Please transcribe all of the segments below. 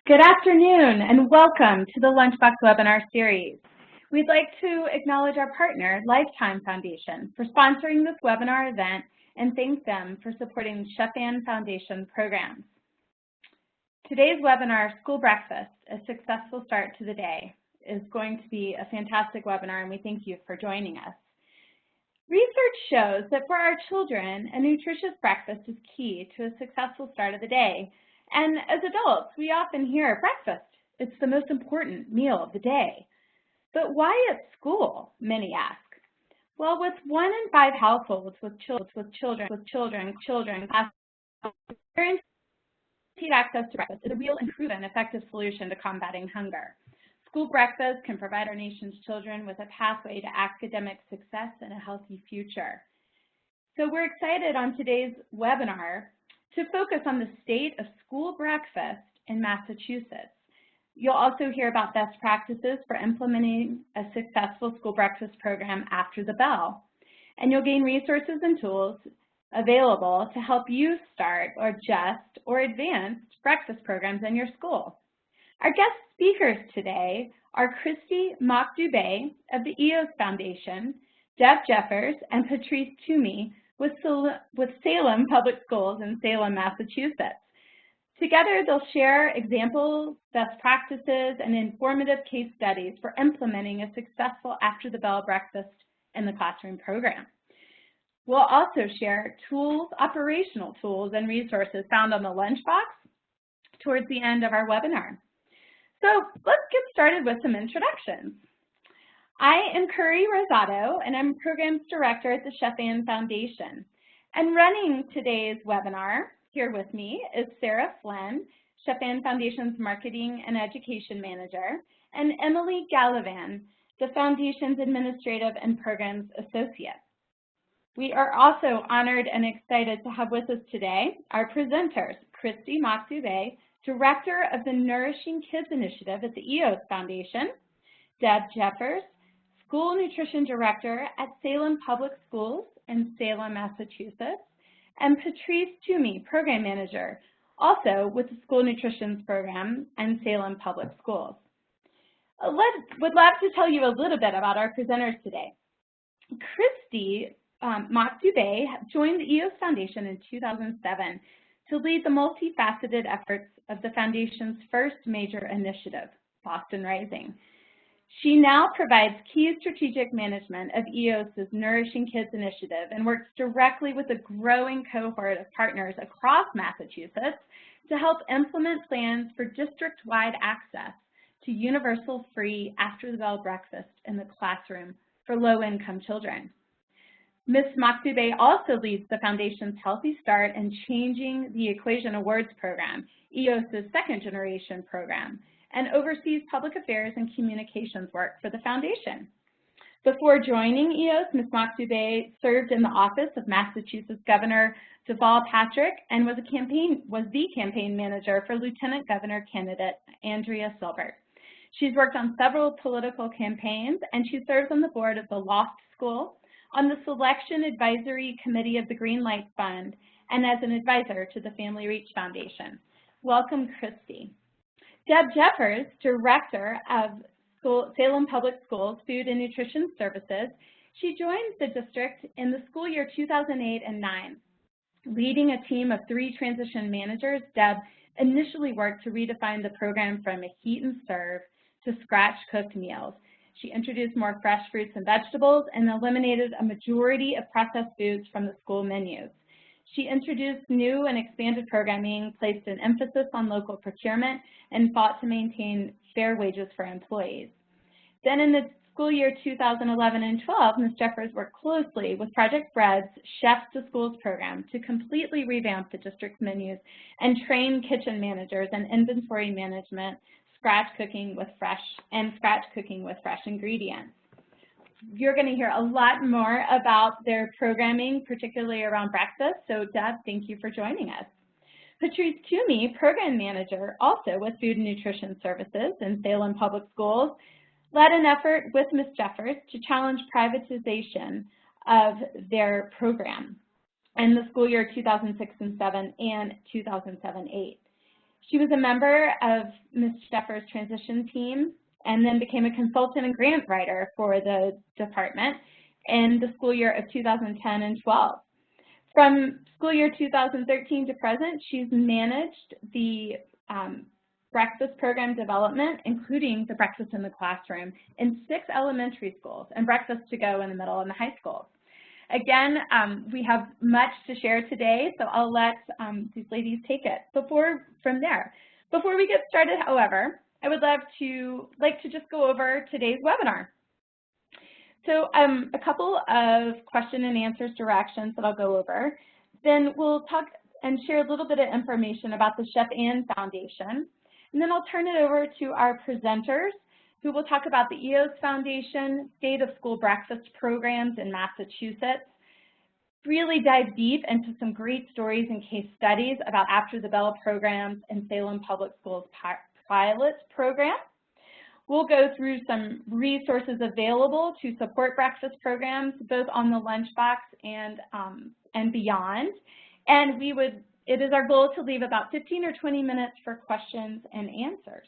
Good afternoon and welcome to the Lunchbox webinar series. We'd like to acknowledge our partner, Lifetime Foundation, for sponsoring this webinar event and thank them for supporting Sheffield Foundation programs. Today's webinar, School Breakfast, A Successful Start to the Day, is going to be a fantastic webinar and we thank you for joining us. Research shows that for our children, a nutritious breakfast is key to a successful start of the day. And as adults, we often hear breakfast. It's the most important meal of the day. But why at school, many ask? Well, with 1 in 5 households with children, guaranteed access to breakfast is a real and proven effective solution to combating hunger. School breakfast can provide our nation's children with a pathway to academic success and a healthy future. So we're excited on today's webinar to focus on the state of school breakfast in Massachusetts. You'll also hear about best practices for implementing a successful school breakfast program after the bell. And you'll gain resources and tools available to help you start or adjust or advance breakfast programs in your school. Our guest speakers today are Christy Mach Dubé of the Eos Foundation, Deb Jeffers, and Patrice Toomy with Salem Public Schools in Salem, Massachusetts. Together, they'll share examples, best practices, and informative case studies for implementing a successful after-the-bell breakfast in the classroom program. We'll also share tools, operational tools, and resources found on the Lunchbox towards the end of our webinar. So let's get started with some introductions. I am Curry Rosado, and I'm Programs Director at the Sheffield Foundation. And running today's webinar here with me is Sarah Flynn, Sheffield Foundation's Marketing and Education Manager, and Emily Gallivan, the Foundation's Administrative and Programs Associate. We are also honored and excited to have with us today our presenters, Christy Mach Dubé, Director of the Nourishing Kids Initiative at the Eos Foundation, Deb Jeffers, School Nutrition Director at Salem Public Schools in Salem, Massachusetts, and Patrice Toomy, Program Manager, also with the School Nutrition Program and Salem Public Schools. Would love to tell you a little bit about our presenters today. Christy Mach Dubé joined the Eos Foundation in 2007 to lead the multifaceted efforts of the Foundation's first major initiative, Boston Rising. She now provides key strategic management of EOS's Nourishing Kids initiative and works directly with a growing cohort of partners across Massachusetts to help implement plans for district-wide access to universal free after-the-bell breakfast in the classroom for low-income children. Ms. Mach Dubé also leads the Foundation's Healthy Start and Changing the Equation Awards program, EOS's second-generation program, and oversees public affairs and communications work for the Foundation. Before joining EOS, Ms. Mach Dubé served in the office of Massachusetts Governor Deval Patrick and was the campaign manager for Lieutenant Governor candidate Andrea Silbert. She's worked on several political campaigns, and she serves on the board of the Loft School, on the Selection Advisory Committee of the Green Light Fund, and as an advisor to the Family Reach Foundation. Welcome, Christy. Deb Jeffers, Director of Salem Public Schools Food and Nutrition Services, she joined the district in the school year 2008 and 9. Leading a team of 3 transition managers, Deb initially worked to redefine the program from a heat and serve to scratch-cooked meals. She introduced more fresh fruits and vegetables and eliminated a majority of processed foods from the school menus. She introduced new and expanded programming, placed an emphasis on local procurement, and fought to maintain fair wages for employees. Then in the school year 2011 and 12, Ms. Jeffers worked closely with Project Bread's Chefs to Schools program to completely revamp the district's menus and train kitchen managers in inventory management, scratch cooking with fresh ingredients. You're going to hear a lot more about their programming, particularly around breakfast. So Deb, thank you for joining us. Patrice Toomy, Program Manager, also with Food and Nutrition Services in Salem Public Schools, led an effort with Ms. Jeffers to challenge privatization of their program in the school year 2006 and 7 and 2007-8. She was a member of Ms. Jeffers' transition team and then became a consultant and grant writer for the department in the school year of 2010 and 12. From school year 2013 to present, she's managed the breakfast program development, including the breakfast in the classroom, in 6 elementary schools and breakfast to go in the middle and the high schools. Again, we have much to share today, so I'll let these ladies take it. Before we get started, however, I would like to just go over today's webinar. So a couple of question and answers directions that I'll go over. Then we'll talk and share a little bit of information about the Chef Ann Foundation. And then I'll turn it over to our presenters, who will talk about the EOS Foundation, State of School Breakfast Programs in Massachusetts, really dive deep into some great stories and case studies about After the Bell programs and Salem Public Schools pilot program. We'll go through some resources available to support breakfast programs, both on the Lunchbox and beyond. And it is our goal to leave about 15 or 20 minutes for questions and answers.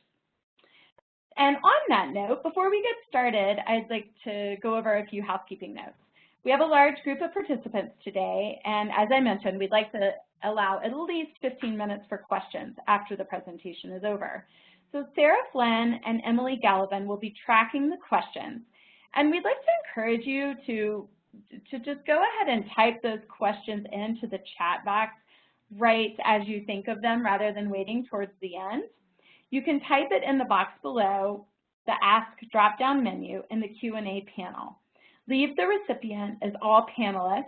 And on that note, before we get started, I'd like to go over a few housekeeping notes. We have a large group of participants today, and as I mentioned, we'd like to allow at least 15 minutes for questions after the presentation is over. So Sarah Flynn and Emily Gallivan will be tracking the questions, and we'd like to encourage you to just go ahead and type those questions into the chat box right as you think of them, rather than waiting towards the end. You can type it in the box below the Ask drop-down menu in the Q&A panel. Leave the recipient as all panelists,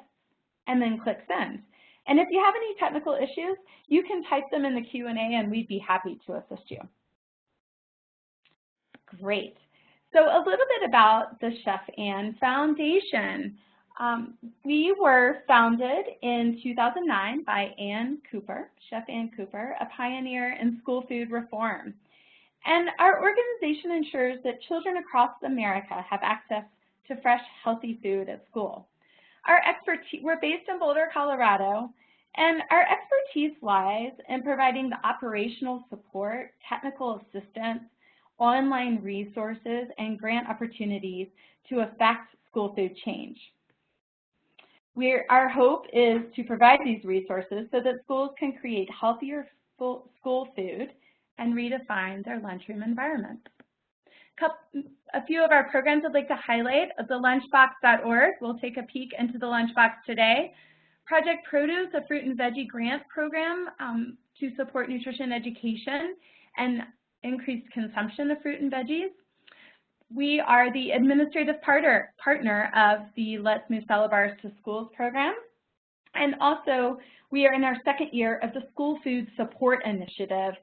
and then click Send. And if you have any technical issues, you can type them in the Q&A, and we'd be happy to assist you. Great. So a little bit about the Chef Ann Foundation. We were founded in 2009 by Ann Cooper, Chef Ann Cooper, a pioneer in school food reform. And our organization ensures that children across America have access to fresh, healthy food at school. We're based in Boulder, Colorado, and our expertise lies in providing the operational support, technical assistance, online resources, and grant opportunities to affect school food change. Our hope is to provide these resources so that schools can create healthier school food and redefine their lunchroom environment. A few of our programs I'd like to highlight: the lunchbox.org. We'll take a peek into the Lunchbox Today. Project Produce, a fruit and veggie grant program to support nutrition education and increased consumption of fruit and veggies. We are the administrative partner of the Let's Move Salad Bars to Schools program. And also, we are in our 2nd year of the School Food Support Initiative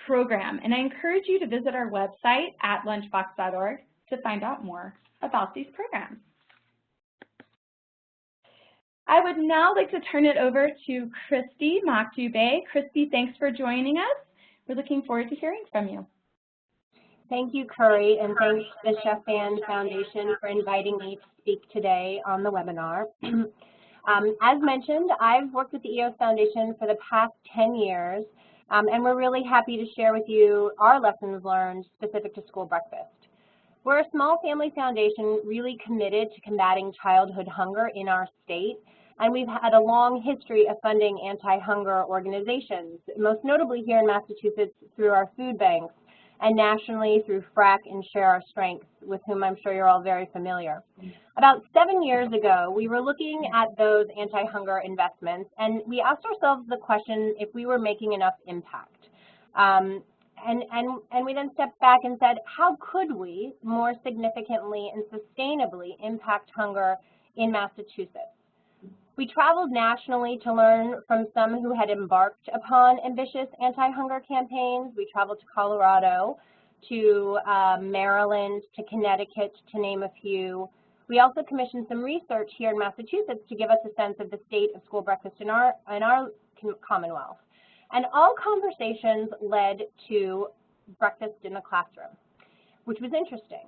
program. And I encourage you to visit our website at lunchbox.org to find out more about these programs. I would now like to turn it over to Christy Mach Dubé. Christy, thanks for joining us. We're looking forward to hearing from you. Thank you, Curry, and thanks to the Chef Ann Foundation for inviting me to speak today on the webinar. As mentioned, I've worked with the EOS Foundation for the past 10 years, and we're really happy to share with you our lessons learned specific to school breakfast. We're a small family foundation really committed to combating childhood hunger in our state, and we've had a long history of funding anti-hunger organizations, most notably here in Massachusetts through our food banks, and nationally through FRAC and Share Our Strengths, with whom I'm sure you're all very familiar. About 7 years ago, we were looking at those anti-hunger investments, and we asked ourselves the question if we were making enough impact. And we then stepped back and said, how could we more significantly and sustainably impact hunger in Massachusetts? We traveled nationally to learn from some who had embarked upon ambitious anti-hunger campaigns. We traveled to Colorado, to Maryland, to Connecticut, to name a few. We also commissioned some research here in Massachusetts to give us a sense of the state of school breakfast in our Commonwealth. And all conversations led to breakfast in the classroom, which was interesting.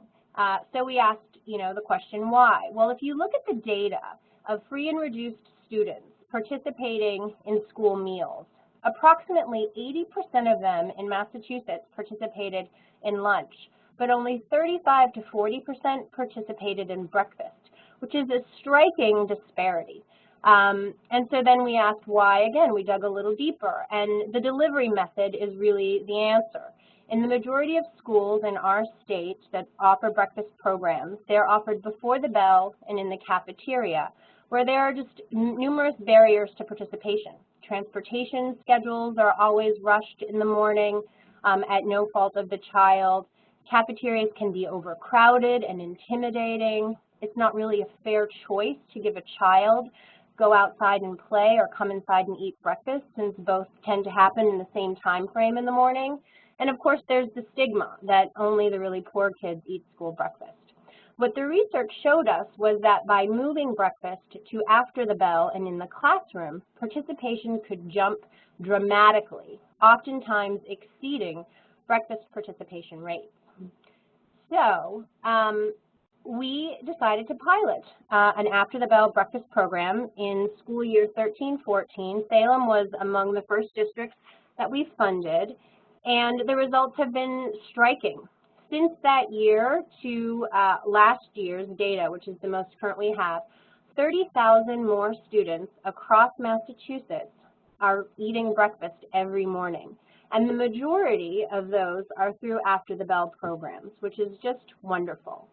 So we asked, the question, why? Well, if you look at the data of free and reduced students participating in school meals, approximately 80% of them in Massachusetts participated in lunch, but only 35 to 40% participated in breakfast, which is a striking disparity. And so then we asked why. Again, we dug a little deeper, and the delivery method is really the answer. In the majority of schools in our state that offer breakfast programs, they're offered before the bell and in the cafeteria, where there are just numerous barriers to participation. Transportation schedules are always rushed in the morning at no fault of the child. Cafeterias can be overcrowded and intimidating. It's not really a fair choice to give a child go outside and play or come inside and eat breakfast, since both tend to happen in the same time frame in the morning. And of course, there's the stigma that only the really poor kids eat school breakfast. What the research showed us was that by moving breakfast to after the bell and in the classroom, participation could jump dramatically, oftentimes exceeding breakfast participation rates. So we decided to pilot an after-the-bell breakfast program in school year 13-14. Salem was among the first districts that we funded, and the results have been striking. Since that year to last year's data, which is the most current we have, 30,000 more students across Massachusetts are eating breakfast every morning. And the majority of those are through after-the-bell programs, which is just wonderful.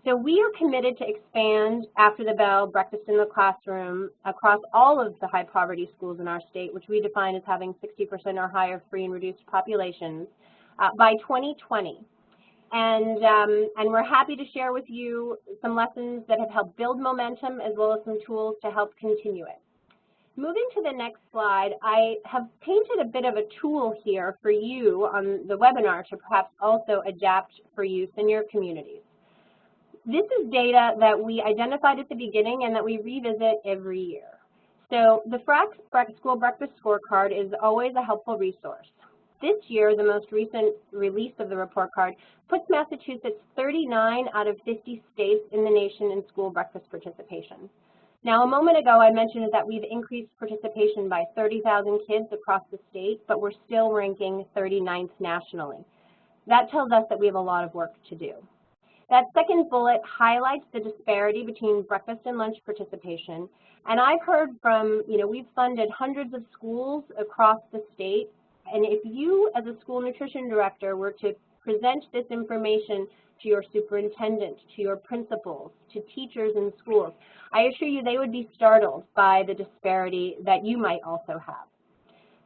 So we are committed to expand after-the-bell breakfast in the classroom across all of the high-poverty schools in our state, which we define as having 60% or higher free and reduced populations, by 2020. And we're happy to share with you some lessons that have helped build momentum, as well as some tools to help continue it. Moving to the next slide, I have painted a bit of a tool here for you on the webinar to perhaps also adapt for use in your communities. This is data that we identified at the beginning and that we revisit every year. So the FRAC School Breakfast Scorecard is always a helpful resource. This year, the most recent release of the report card puts Massachusetts 39 out of 50 states in the nation in school breakfast participation. Now, a moment ago, I mentioned that we've increased participation by 30,000 kids across the state, but we're still ranking 39th nationally. That tells us that we have a lot of work to do. That second bullet highlights the disparity between breakfast and lunch participation. And I've heard from, we've funded hundreds of schools across the state. And if you, as a school nutrition director, were to present this information to your superintendent, to your principals, to teachers in schools, I assure you they would be startled by the disparity that you might also have.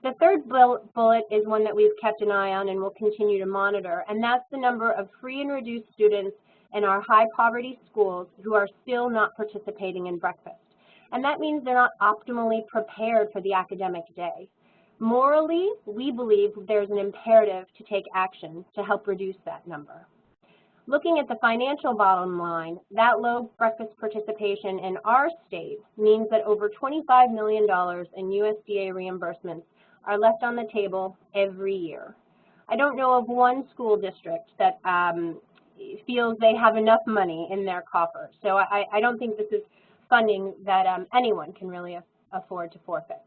The third bullet is one that we've kept an eye on and will continue to monitor, and that's the number of free and reduced students in our high poverty schools who are still not participating in breakfast. And that means they're not optimally prepared for the academic day. Morally, we believe there's an imperative to take action to help reduce that number. Looking at the financial bottom line, that low breakfast participation in our state means that over $25 million in USDA reimbursements are left on the table every year. I don't know of one school district that feels they have enough money in their coffers. So I don't think this is funding that anyone can really afford to forfeit.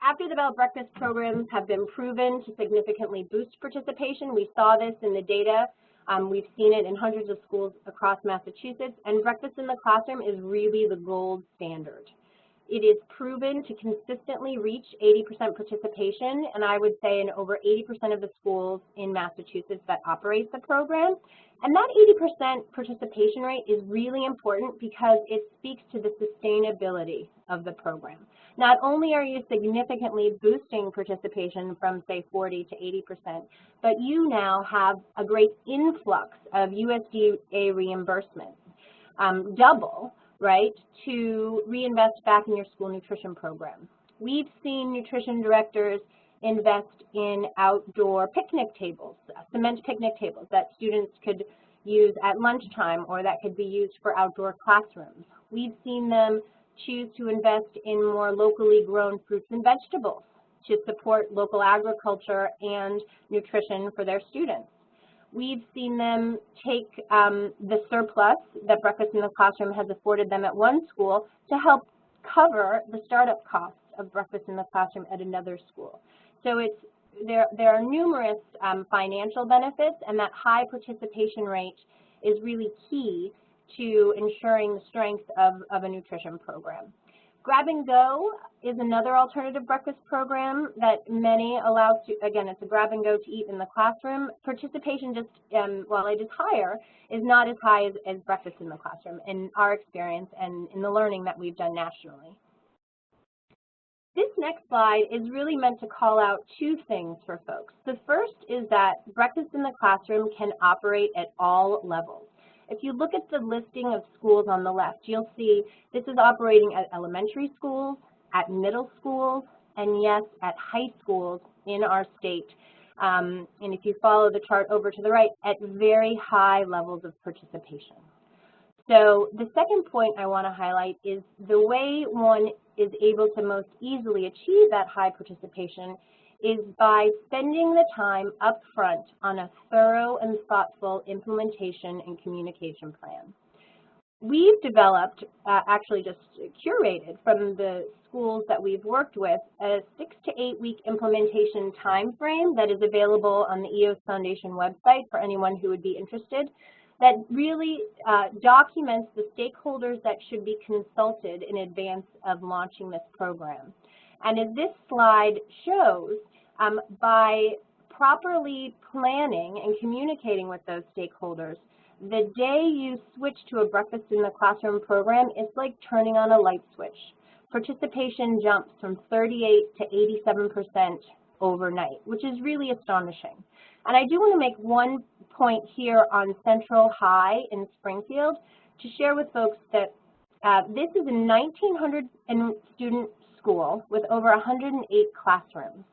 After-the-bell breakfast programs have been proven to significantly boost participation. We saw this in the data. We've seen it in hundreds of schools across Massachusetts, and breakfast in the classroom is really the gold standard. It is proven to consistently reach 80% participation, and I would say in over 80% of the schools in Massachusetts that operate the program. And that 80% participation rate is really important because it speaks to the sustainability of the program. Not only are you significantly boosting participation from, say, 40 to 80%, but you now have a great influx of USDA reimbursements, double, right, to reinvest back in your school nutrition program. We've seen nutrition directors invest in outdoor picnic tables, cement picnic tables that students could use at lunchtime or that could be used for outdoor classrooms. We've seen them choose to invest in more locally grown fruits and vegetables to support local agriculture and nutrition for their students. We've seen them take the surplus that breakfast in the classroom has afforded them at one school to help cover the startup costs of breakfast in the classroom at another school. So there are numerous financial benefits, and that high participation rate is really key to ensuring the strength of a nutrition program. Grab and Go is another alternative breakfast program that many allow to, again, it's a grab and go to eat in the classroom. Participation just, while it is higher, is not as high as breakfast in the classroom in our experience and in the learning that we've done nationally. This next slide is really meant to call out two things for folks. The first is that breakfast in the classroom can operate at all levels. If you look at the listing of schools on the left, you'll see this is operating at elementary schools, at middle schools, and yes, at high schools in our state. And if you follow the chart over to the right, at very high levels of participation. So the second point I want to highlight is the way one is able to most easily achieve that high participation is by spending the time up front on a thorough and thoughtful implementation and communication plan. We've developed, actually just curated from the schools that we've worked with, a 6 to 8 week implementation time frame that is available on the EOS Foundation website for anyone who would be interested, that really documents the stakeholders that should be consulted in advance of launching this program. And as this slide shows, by properly planning and communicating with those stakeholders, the day you switch to a breakfast in the classroom program, it's like turning on a light switch. Participation jumps from 38 to 87% overnight, which is really astonishing. And I do want to make one point here on Central High in Springfield to share with folks that this is a 1,900 student school with over 108 classrooms.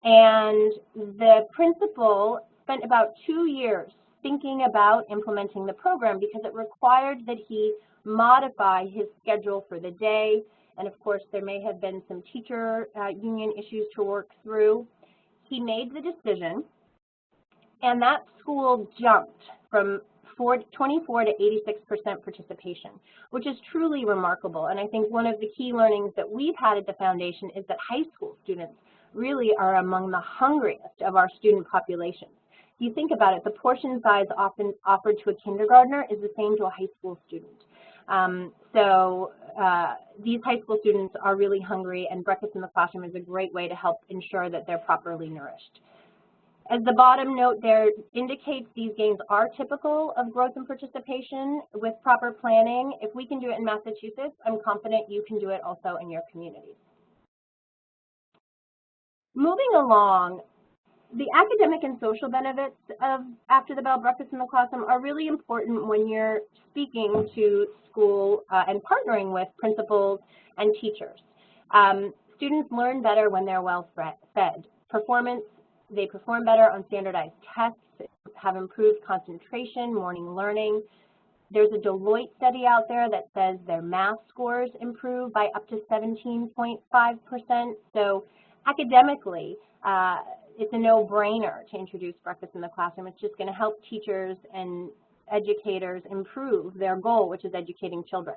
And the principal spent about 2 years thinking about implementing the program because it required that he modify his schedule for the day. And of course, there may have been some teacher union issues to work through. He made the decision, and that school jumped from 24 to 86% participation, which is truly remarkable. And I think one of the key learnings that we've had at the foundation is that high school students really are among the hungriest of our student populations. If you think about it, the portion size often offered to a kindergartner is the same to a high school student. These high school students are really hungry, and breakfast in the classroom is a great way to help ensure that they're properly nourished. As the bottom note there indicates, these gains are typical of growth and participation with proper planning. If we can do it in Massachusetts, I'm confident you can do it also in your communities. Moving along, the academic and social benefits of after the bell breakfast in the classroom are really important when you're speaking to school and partnering with principals and teachers. Students learn better when they're well fed. They perform better on standardized tests, have improved concentration, morning learning. There's a Deloitte study out there that says their math scores improve by up to 17.5%. So academically, it's a no-brainer to introduce breakfast in the classroom. It's just going to help teachers and educators improve their goal, which is educating children.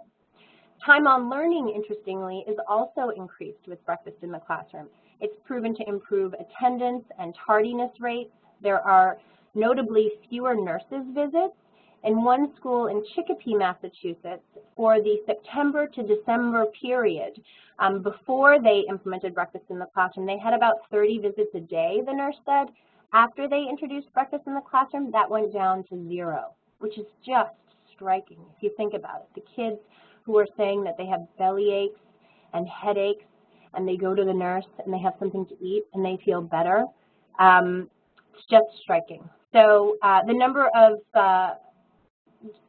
Time on learning, interestingly, is also increased with breakfast in the classroom. It's proven to improve attendance and tardiness rates. There are notably fewer nurses visits. In one school in Chicopee, Massachusetts, for the September to December period, before they implemented breakfast in the classroom, they had about 30 visits a day, the nurse said. After they introduced breakfast in the classroom, that went down to 0, which is just striking if you think about it. The kids who are saying that they have belly aches and headaches, and they go to the nurse and they have something to eat and they feel better, it's just striking. So the number of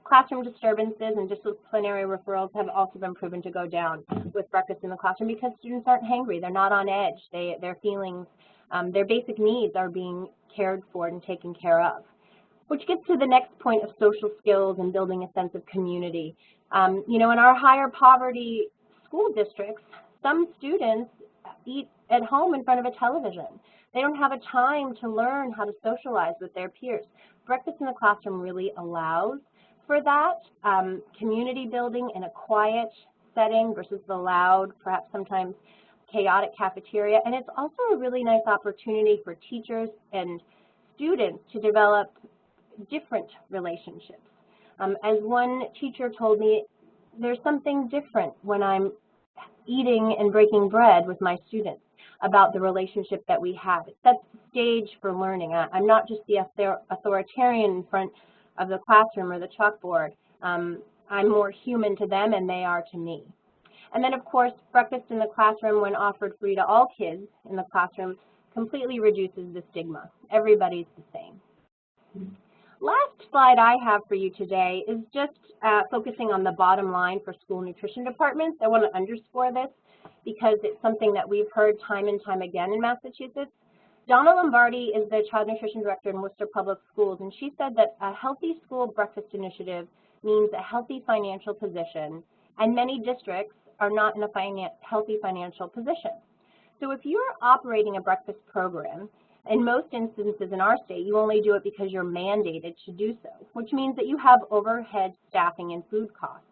classroom disturbances and disciplinary referrals have also been proven to go down with breakfast in the classroom because students aren't hangry, they're not on edge, their feelings, their basic needs are being cared for and taken care of. Which gets to the next point of social skills and building a sense of community. You know, in our higher poverty school districts, some students eat at home in front of a television. They don't have a time to learn how to socialize with their peers. Breakfast in the classroom really allows for that community building in a quiet setting versus the loud, perhaps sometimes chaotic cafeteria, and it's also a really nice opportunity for teachers and students to develop different relationships. As one teacher told me, there's something different when I'm eating and breaking bread with my students about the relationship that we have. It sets the stage for learning. I'm not just the authoritarian in front of the classroom or the chalkboard. I'm more human to them and they are to me. And then, of course, breakfast in the classroom, when offered free to all kids in the classroom, completely reduces the stigma. Everybody's the same. Last slide I have for you today is just focusing on the bottom line for school nutrition departments. I want to underscore this because it's something that we've heard time and time again in Massachusetts. Donna Lombardi is the Child Nutrition Director in Worcester Public Schools, and she said that a healthy school breakfast initiative means a healthy financial position, and many districts are not in a healthy financial position. So if you're operating a breakfast program, in most instances in our state, you only do it because you're mandated to do so, which means that you have overhead staffing and food costs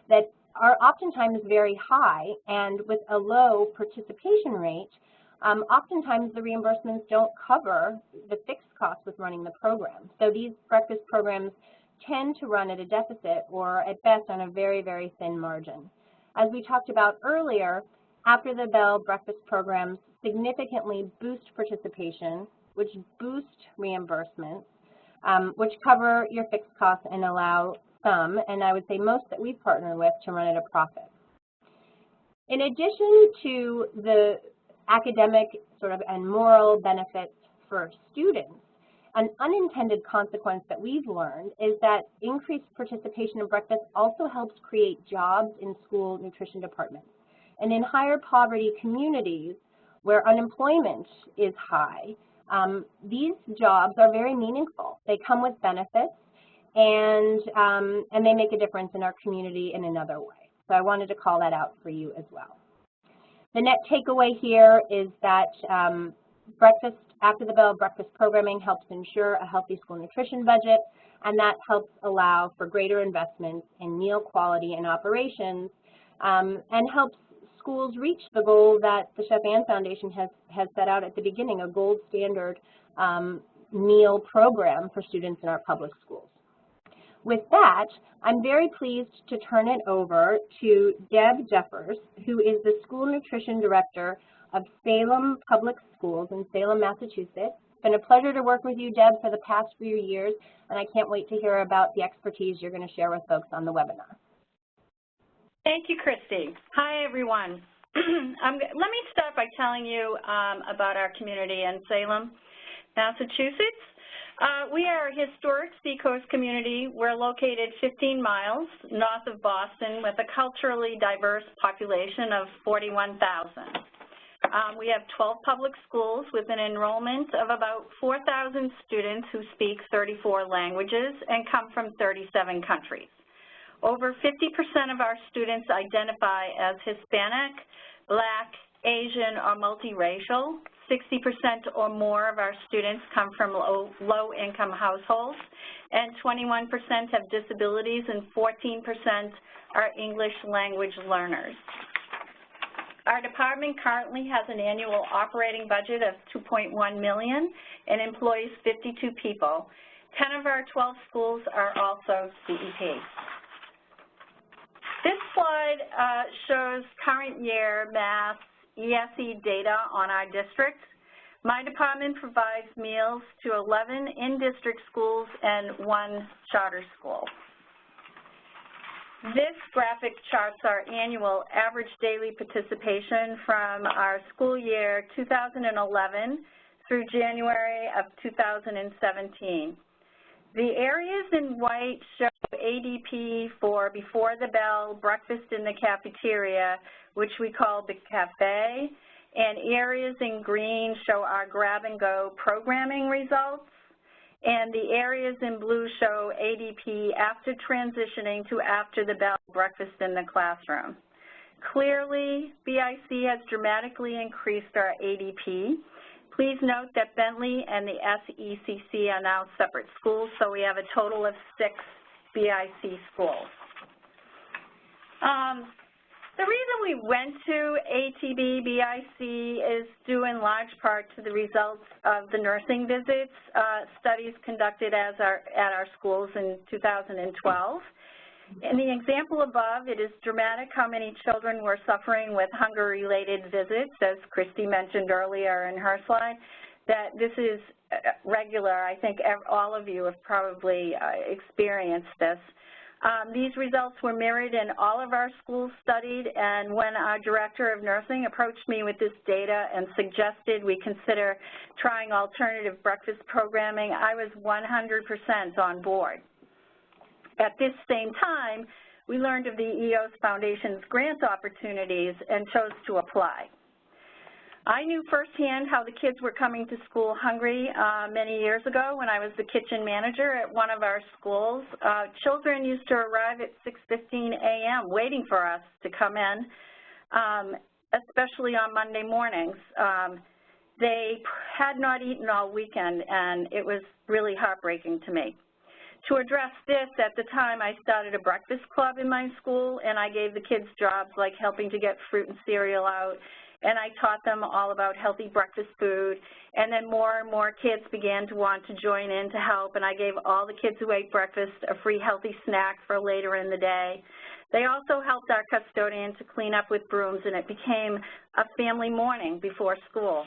that are oftentimes very high, and with a low participation rate, oftentimes the reimbursements don't cover the fixed costs with running the program. So these breakfast programs tend to run at a deficit or at best on a very, very thin margin. As we talked about earlier, after the bell breakfast programs significantly boost participation, which boost reimbursements, which cover your fixed costs and allow some, and I would say most that we've partnered with, to run at a profit. In addition to the academic and moral benefits for students, an unintended consequence that we've learned is that increased participation in breakfast also helps create jobs in school nutrition departments. And in higher poverty communities where unemployment is high, these jobs are very meaningful. They come with benefits, and they make a difference in our community in another way. So I wanted to call that out for you as well. The net takeaway here is that breakfast, after the bell breakfast programming helps ensure a healthy school nutrition budget, and that helps allow for greater investments in meal quality and operations, and helps schools reach the goal that the Chef Ann Foundation has set out at the beginning, a gold standard meal program for students in our public schools. With that, I'm very pleased to turn it over to Deb Jeffers, who is the School Nutrition Director of Salem Public Schools in Salem, Massachusetts. It's been a pleasure to work with you, Deb, for the past few years, and I can't wait to hear about the expertise you're going to share with folks on the webinar. Thank you, Kristi. Hi, everyone. Let me start by telling you about our community in Salem, Massachusetts. We are a historic seacoast community. We're located 15 miles north of Boston with a culturally diverse population of 41,000. We have 12 public schools with an enrollment of about 4,000 students who speak 34 languages and come from 37 countries. Over 50% of our students identify as Hispanic, Black, Asian, or multiracial. 60% or more of our students come from low-income households, and 21% have disabilities, and 14% are English language learners. Our department currently has an annual operating budget of $2.1 million and employs 52 people. 10 of our 12 schools are also CEP. This slide shows current year math ESE data on our districts. My department provides meals to 11 in-district schools and 1 charter school. This graphic charts our annual average daily participation from our school year 2011 through January of 2017. The areas in white show ADP for before the bell, breakfast in the cafeteria, which we call the cafe, and areas in green show our grab-and-go programming results, and the areas in blue show ADP after transitioning to after the bell, breakfast in the classroom. Clearly, BIC has dramatically increased our ADP. Please note that Bentley and the SECC are now separate schools, so we have a total of 6 BIC schools. The reason we went to AT ATB-BIC is due in large part to the results of the nursing visits studies conducted at our schools in 2012. In the example above, it is dramatic how many children were suffering with hunger-related visits, as Christy mentioned earlier in her slide, that this is regular. I think all of you have probably experienced this. These results were mirrored in all of our schools studied, and when our director of nursing approached me with this data and suggested we consider trying alternative breakfast programming, I was 100% on board. At this same time, we learned of the EOS Foundation's grant opportunities and chose to apply. I knew firsthand how the kids were coming to school hungry many years ago when I was the kitchen manager at one of our schools. Children used to arrive at 6:15 a.m. waiting for us to come in, especially on Monday mornings. They had not eaten all weekend, and it was really heartbreaking to me. To address this, at the time, I started a breakfast club in my school, and I gave the kids jobs like helping to get fruit and cereal out, and I taught them all about healthy breakfast food, and then more and more kids began to want to join in to help, and I gave all the kids who ate breakfast a free healthy snack for later in the day. They also helped our custodian to clean up with brooms, and it became a family morning before school.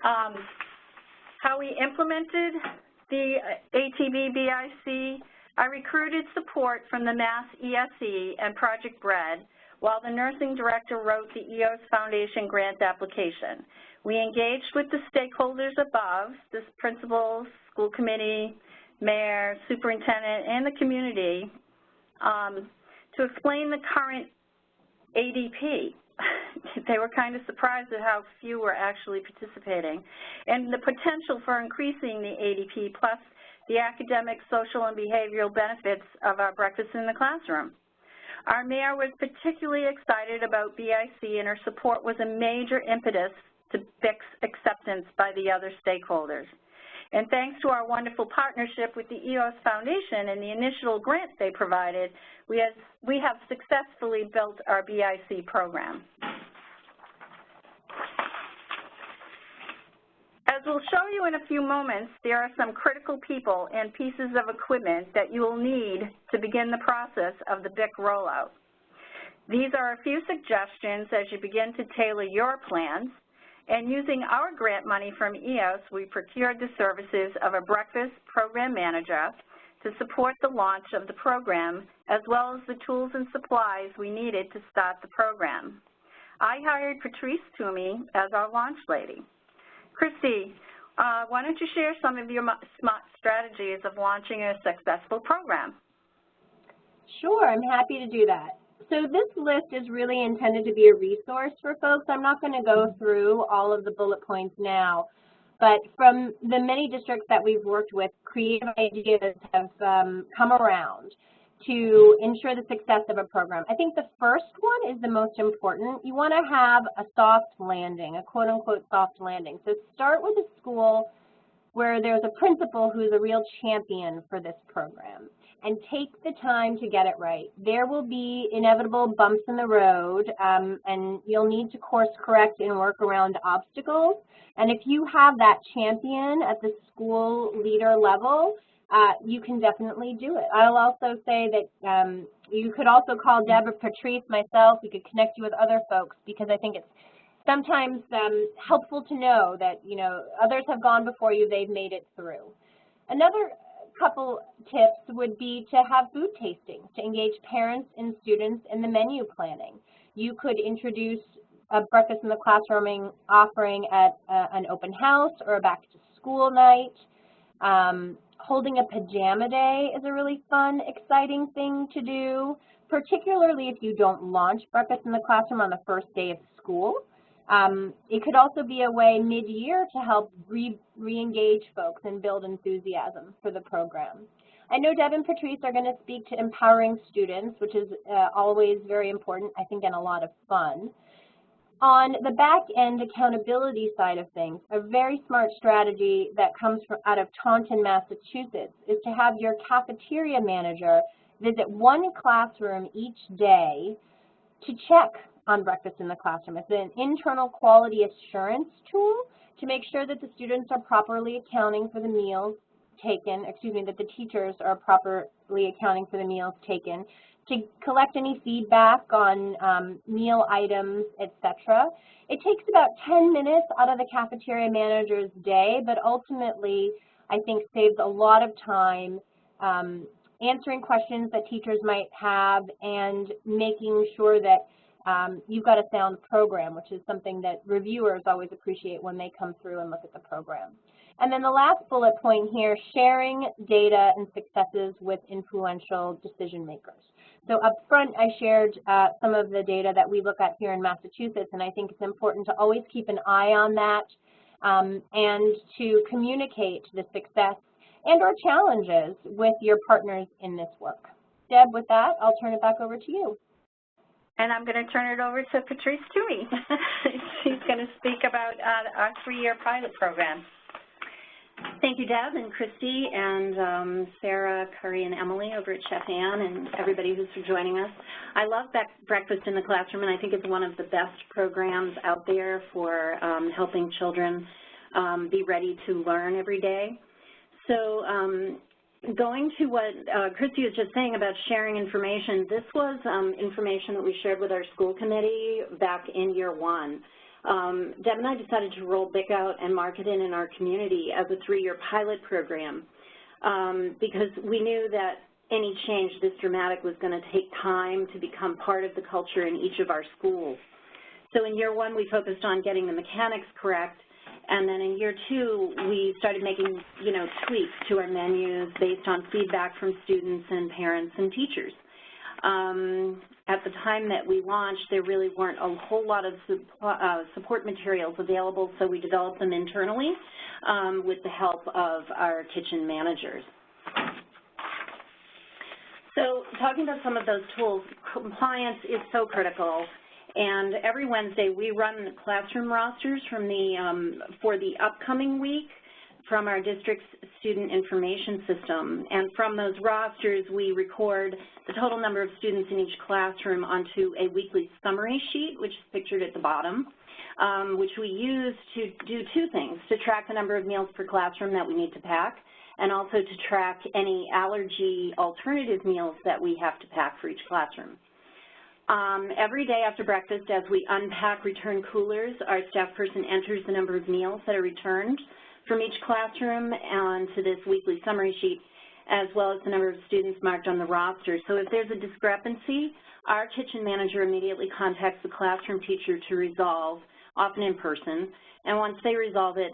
How we implemented the ATB-BIC, I recruited support from the Mass ESE and Project Bread, while the nursing director wrote the EOS Foundation grant application. We engaged with the stakeholders above, the principals, school committee, mayor, superintendent, and the community to explain the current ADP. They were kind of surprised at how few were actually participating, and the potential for increasing the ADP plus the academic, social, and behavioral benefits of our breakfast in the classroom. Our mayor was particularly excited about BIC, and her support was a major impetus to BIC's acceptance by the other stakeholders. And thanks to our wonderful partnership with the EOS Foundation and the initial grant they provided, we have successfully built our BIC program. As we'll show you in a few moments, there are some critical people and pieces of equipment that you will need to begin the process of the BIC rollout. These are a few suggestions as you begin to tailor your plans. And using our grant money from EOS, we procured the services of a breakfast program manager to support the launch of the program, as well as the tools and supplies we needed to start the program. I hired Patrice Toomy as our launch lady. Christy, why don't you share some of your smart strategies of launching a successful program? Sure, I'm happy to do that. So this list is really intended to be a resource for folks. I'm not going to go through all of the bullet points now, but from the many districts that we've worked with, creative ideas have come around to ensure the success of a program. I think the first one is the most important. You want to have a soft landing, a quote-unquote soft landing. So start with a school where there's a principal who's a real champion for this program, and take the time to get it right. There will be inevitable bumps in the road, and you'll need to course correct and work around obstacles. And if you have that champion at the school leader level, you can definitely do it. I'll also say that you could also call Deb or Patrice, myself. We could connect you with other folks, because I think it's sometimes helpful to know that, you know, others have gone before you, they've made it through. Another couple tips would be to have food tastings, to engage parents and students in the menu planning. You could introduce a breakfast in the classroom offering at an open house or a back to school night. Holding a pajama day is a really fun, exciting thing to do, particularly if you don't launch breakfast in the classroom on the first day of school. It could also be a way mid-year to help re-engage folks and build enthusiasm for the program. I know Deb and Patrice are going to speak to empowering students, which is always very important, I think, and a lot of fun. On the back-end accountability side of things, a very smart strategy that comes out of Taunton, Massachusetts, is to have your cafeteria manager visit one classroom each day to check on breakfast in the classroom. It's an internal quality assurance tool to make sure that the students are properly accounting for the meals taken, that the teachers are properly accounting for the meals taken, to collect any feedback on meal items, etc. It takes about 10 minutes out of the cafeteria manager's day, but ultimately I think saves a lot of time answering questions that teachers might have and making sure that you've got a sound program, which is something that reviewers always appreciate when they come through and look at the program. And then the last bullet point here, sharing data and successes with influential decision makers. So up front, I shared some of the data that we look at here in Massachusetts, and I think it's important to always keep an eye on that and to communicate the success and or challenges with your partners in this work. Deb, with that, I'll turn it back over to you. And I'm going to turn it over to Patrice Toomy. She's going to speak about our 3-year pilot program. Thank you, Deb and Kristi and Sarah, Curry, and Emily over at Chef Ann and everybody who's joining us. I love Breakfast in the Classroom, and I think it's one of the best programs out there for helping children be ready to learn every day. So going to what Kristi was just saying about sharing information, this was information that we shared with our school committee back in year 1. Deb and I decided to roll BIC out and market it in our community as a 3-year pilot program because we knew that any change this dramatic was going to take time to become part of the culture in each of our schools. So in year 1, we focused on getting the mechanics correct, and then in year 2, we started making, tweaks to our menus based on feedback from students and parents and teachers. At the time that we launched, there really weren't a whole lot of support materials available, so we developed them internally with the help of our kitchen managers. So talking about some of those tools, compliance is so critical. And every Wednesday, we run the classroom rosters from for the upcoming week from our district's student information system. And from those rosters, we record the total number of students in each classroom onto a weekly summary sheet, which is pictured at the bottom, which we use to do 2 things, to track the number of meals per classroom that we need to pack, and also to track any allergy alternative meals that we have to pack for each classroom. Every day after breakfast, as we unpack return coolers, our staff person enters the number of meals that are returned from each classroom onto this weekly summary sheet, as well as the number of students marked on the roster. So if there's a discrepancy, our kitchen manager immediately contacts the classroom teacher to resolve, often in person, and once they resolve it,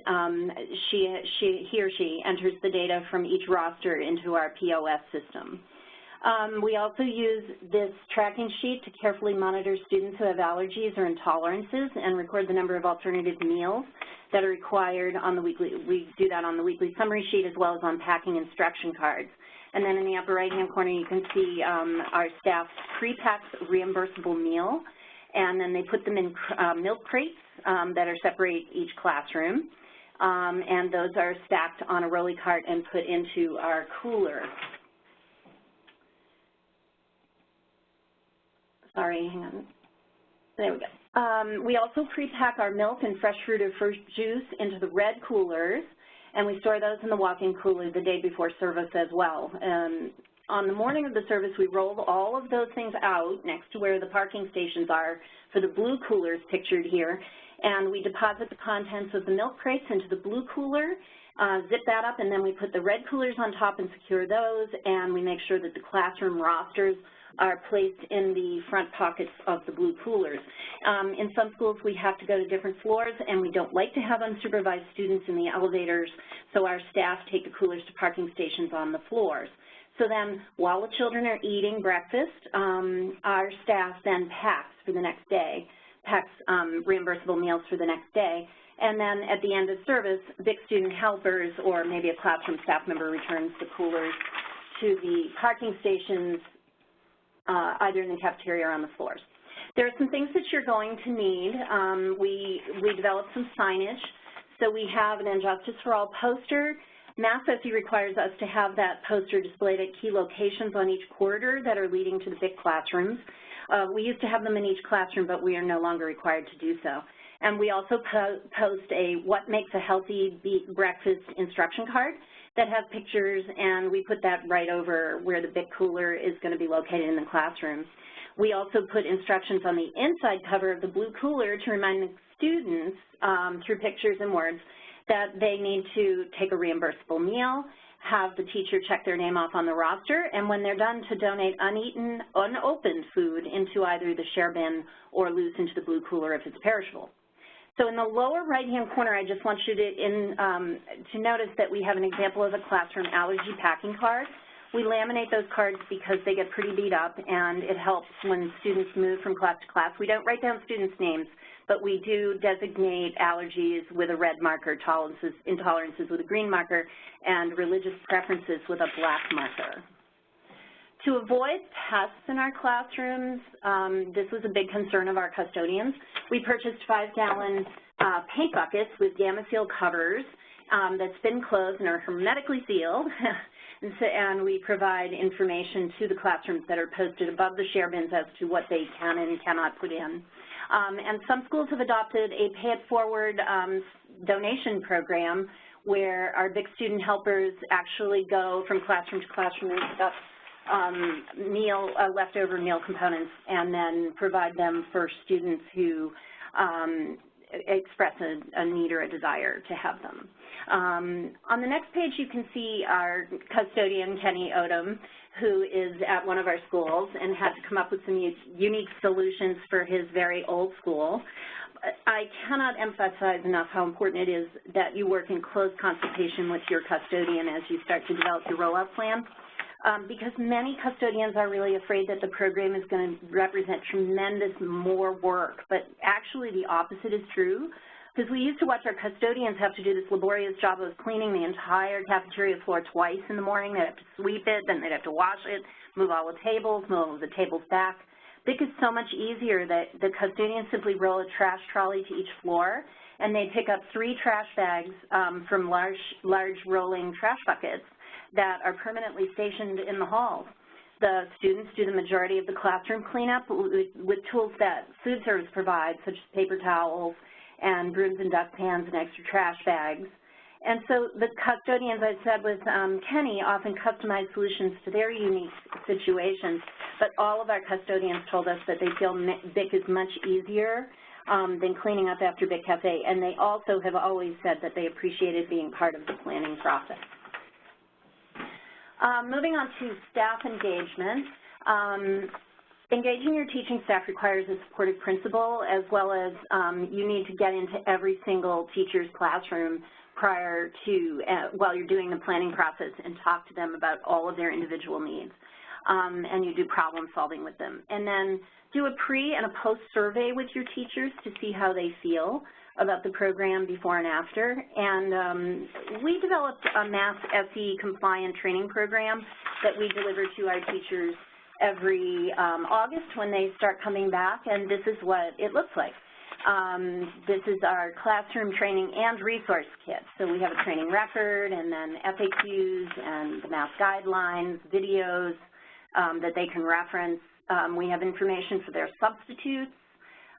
he or she enters the data from each roster into our POS system. We also use this tracking sheet to carefully monitor students who have allergies or intolerances and record the number of alternative meals that are required on the weekly. We do that on the weekly summary sheet as well as on packing instruction cards. And then in the upper right-hand corner, you can see our staff pre-packs reimbursable meal, and then they put them in milk crates that are separate each classroom, and those are stacked on a rolly cart and put into our cooler. Sorry, hang on. There we go. We also pre-pack our milk and fresh fruit or fruit juice into the red coolers, and we store those in the walk-in cooler the day before service as well. On the morning of the service, we roll all of those things out next to where the parking stations are for the blue coolers pictured here, and we deposit the contents of the milk crates into the blue cooler, zip that up, and then we put the red coolers on top and secure those, and we make sure that the classroom rosters are placed in the front pockets of the blue coolers. In some schools, we have to go to different floors, and we don't like to have unsupervised students in the elevators, so our staff take the coolers to parking stations on the floors. So then, while the children are eating breakfast, our staff then packs for the next day, packs reimbursable meals for the next day, and then at the end of service, BIC student helpers or maybe a classroom staff member returns the coolers to the parking stations either in the cafeteria or on the floors. There are some things that you're going to need. We developed some signage. So we have an Injustice for All poster. MassSE requires us to have that poster displayed at key locations on each corridor that are leading to the BIC classrooms. We used to have them in each classroom, but we are no longer required to do so. And we also post a what makes a healthy breakfast instruction card that has pictures, and we put that right over where the BIC cooler is going to be located in the classroom. We also put instructions on the inside cover of the blue cooler to remind the students through pictures and words that they need to take a reimbursable meal, have the teacher check their name off on the roster, and when they're done, to donate uneaten, unopened food into either the share bin or loose into the blue cooler if it's perishable. So in the lower right-hand corner, I just want you to notice that we have an example of a classroom allergy packing card. We laminate those cards because they get pretty beat up, and it helps when students move from class to class. We don't write down students' names, but we do designate allergies with a red marker, intolerances with a green marker, and religious preferences with a black marker. To avoid pests in our classrooms, this was a big concern of our custodians. We purchased 5-gallon paint buckets with gamma seal covers that spin closed and are hermetically sealed. And we provide information to the classrooms that are posted above the share bins as to what they can and cannot put in. And some schools have adopted a pay-it-forward donation program where our BIC student helpers actually go from classroom to classroom and pick up leftover meal components and then provide them for students who express a need or a desire to have them. On the next page, you can see our custodian, Kenny Odom, who is at one of our schools and had to come up with some unique solutions for his very old school. I cannot emphasize enough how important it is that you work in close consultation with your custodian as you start to develop your rollout plan. Because many custodians are really afraid that the program is going to represent tremendous more work, but actually the opposite is true, because we used to watch our custodians have to do this laborious job of cleaning the entire cafeteria floor twice in the morning. They'd have to sweep it, then they'd have to wash it, move all the tables, move all the tables back. BIC is so much easier that the custodians simply roll a trash trolley to each floor, and they pick up 3 trash bags from large rolling trash buckets that are permanently stationed in the halls. The students do the majority of the classroom cleanup with tools that food service provides, such as paper towels and brooms and dustpans and extra trash bags. And so the custodians, I said with Kenny, often customize solutions to their unique situations, but all of our custodians told us that they feel BIC is much easier than cleaning up after BIC Cafe, and they also have always said that they appreciated being part of the planning process. Moving on to staff engagement. Engaging your teaching staff requires a supportive principal, as well as you need to get into every single teacher's classroom prior to, while you're doing the planning process, and talk to them about all of their individual needs. And you do problem solving with them. And then do a pre and a post survey with your teachers to see how they feel about the program before and after. And we developed a Mass SE compliant training program that we deliver to our teachers every August when they start coming back, and this is what it looks like. This is our classroom training and resource kit. So we have a training record, and then FAQs and the Mass guidelines, videos that they can reference. We have information for their substitutes.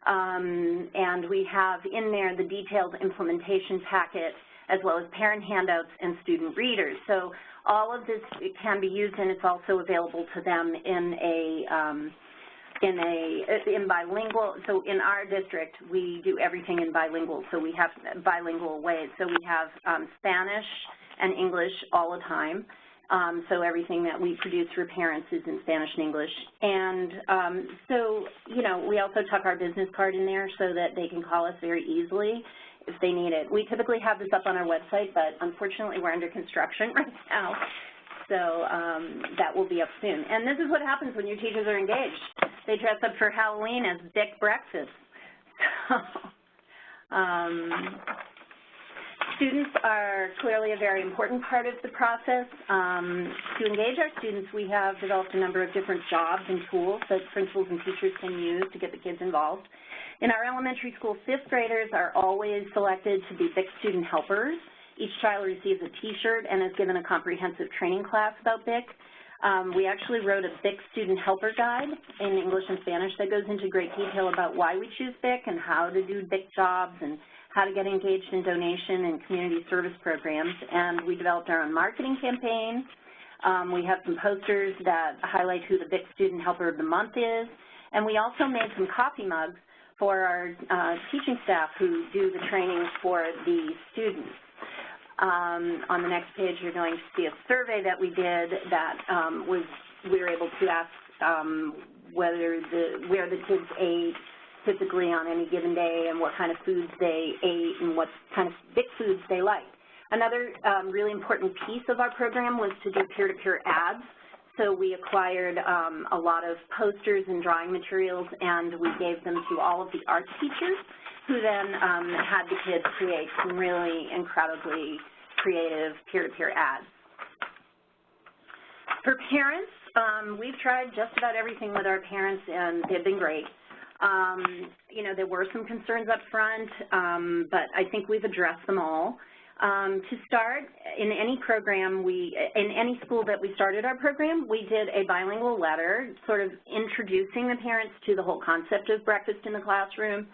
And we have in there the detailed implementation packet, as well as parent handouts and student readers. So all of this can be used, and it's also available to them in bilingual. So in our district, we do everything in bilingual. So we have bilingual ways. So we have Spanish and English all the time. So everything that we produce for parents is in Spanish and English. And so, you know, we also tuck our business card in there so that they can call us very easily if they need it. We typically have this up on our website, but unfortunately we're under construction right now. So that will be up soon. And this is what happens when your teachers are engaged. They dress up for Halloween as BIC breakfast. Students are clearly a very important part of the process. To engage our students, we have developed a number of different jobs and tools that principals and teachers can use to get the kids involved. In our elementary school, 5th graders are always selected to be BIC student helpers. Each child receives a T-shirt and is given a comprehensive training class about BIC. We actually wrote a BIC student helper guide in English and Spanish that goes into great detail about why we choose BIC and how to do BIC jobs and how to get engaged in donation and community service programs. And we developed our own marketing campaign. We have some posters that highlight who the BIC Student Helper of the Month is. And we also made some coffee mugs for our teaching staff who do the trainings for the students. On the next page, you're going to see a survey that we did that we were able to ask where the kids ate typically on any given day and what kind of foods they ate and what kind of BIC foods they liked. Another really important piece of our program was to do peer-to-peer ads. So we acquired a lot of posters and drawing materials, and we gave them to all of the art teachers, who then had the kids create some really incredibly creative peer-to-peer ads. For parents, we've tried just about everything with our parents, and they've been great. You know, there were some concerns up front, but I think we've addressed them all. To start, in any program, in any school that we started our program, we did a bilingual letter sort of introducing the parents to the whole concept of breakfast in the classroom.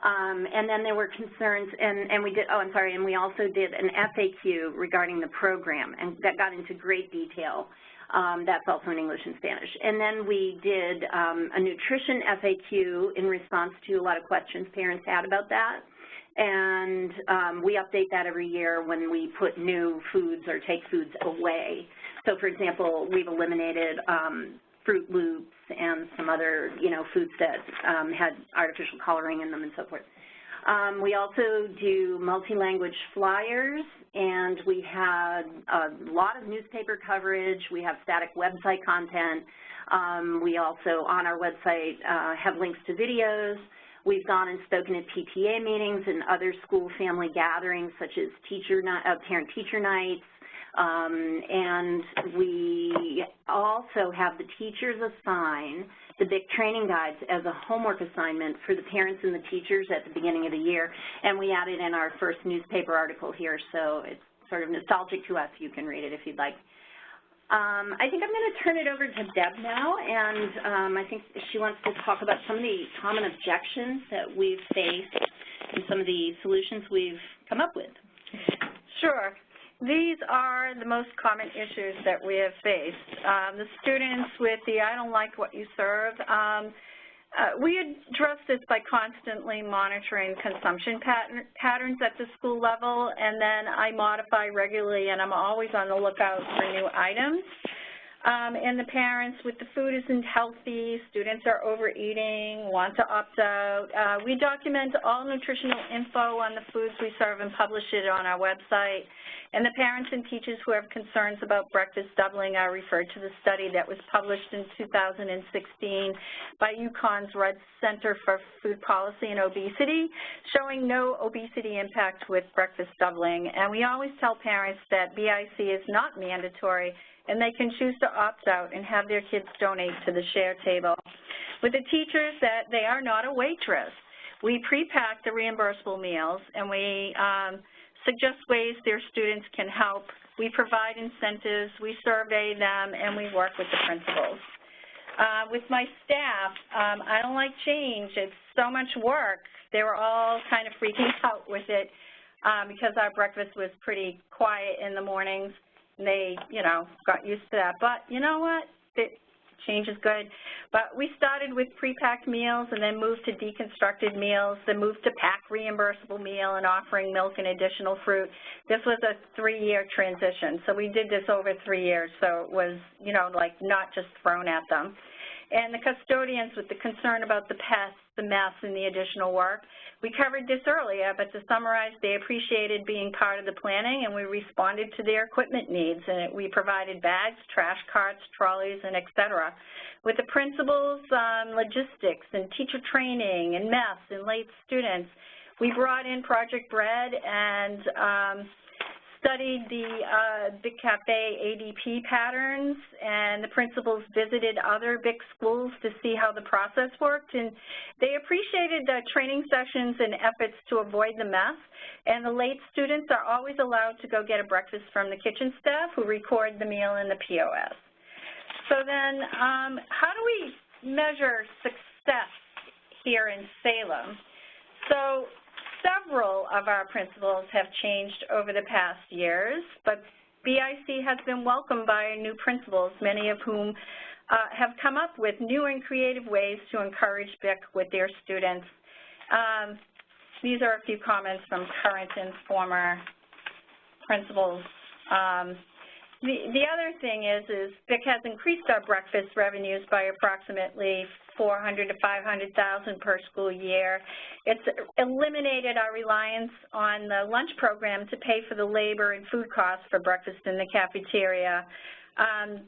And then there were concerns, and we also did an FAQ regarding the program, and that got into great detail. That's also in English and Spanish. And then we did a nutrition FAQ in response to a lot of questions parents had about that. And we update that every year when we put new foods or take foods away. So, for example, we've eliminated Fruit Loops and some other, foods that had artificial coloring in them and so forth. We also do multi-language flyers, and we had a lot of newspaper coverage. We have static website content. We also, on our website, have links to videos. We've gone and spoken at PTA meetings and other school family gatherings, such as parent-teacher nights. And we also have the teachers assign the BIC training guides as a homework assignment for the parents and the teachers at the beginning of the year. And we added in our first newspaper article here, so it's sort of nostalgic to us. You can read it if you'd like. I think I'm going to turn it over to Deb now, and I think she wants to talk about some of the common objections that we've faced and some of the solutions we've come up with. Sure. These are the most common issues that we have faced. The students with the I don't like what you serve, we address this by constantly monitoring consumption patterns at the school level, and then I modify regularly, and I'm always on the lookout for new items. And the parents with the food isn't healthy, students are overeating, want to opt out. We document all nutritional info on the foods we serve and publish it on our website. And the parents and teachers who have concerns about breakfast doubling are referred to the study that was published in 2016 by UConn's Red Center for Food Policy and Obesity, showing no obesity impact with breakfast doubling. And we always tell parents that BIC is not mandatory, and they can choose to opt out and have their kids donate to the share table. With the teachers, that they are not a waitress. We pre-pack the reimbursable meals, and we suggest ways their students can help. We provide incentives, we survey them, and we work with the principals. With my staff, I don't like change. It's so much work. They were all kind of freaking out with it because our breakfast was pretty quiet in the mornings. They, got used to that. But you know what? Change is good. But we started with pre-packed meals and then moved to deconstructed meals, then moved to pack reimbursable meal and offering milk and additional fruit. This was a 3-year transition. So we did this over 3 years. So it was, not just thrown at them. And the custodians with the concern about the pests, the mess, and the additional work. We covered this earlier, but to summarize, they appreciated being part of the planning, and we responded to their equipment needs. And we provided bags, trash carts, trolleys, and et cetera. With the principals, logistics, and teacher training, and mess, and late students, we brought in Project Bread and studied the BIC Cafe ADP patterns, and the principals visited other BIC schools to see how the process worked, and they appreciated the training sessions and efforts to avoid the mess. And the late students are always allowed to go get a breakfast from the kitchen staff who record the meal in the POS. So then how do we measure success here in Salem? So several of our principals have changed over the past years, but BIC has been welcomed by new principals, many of whom have come up with new and creative ways to encourage BIC with their students. These are a few comments from current and former principals. The other thing is BIC has increased our breakfast revenues by approximately $400,000 to $500,000 per school year. It's eliminated our reliance on the lunch program to pay for the labor and food costs for breakfast in the cafeteria.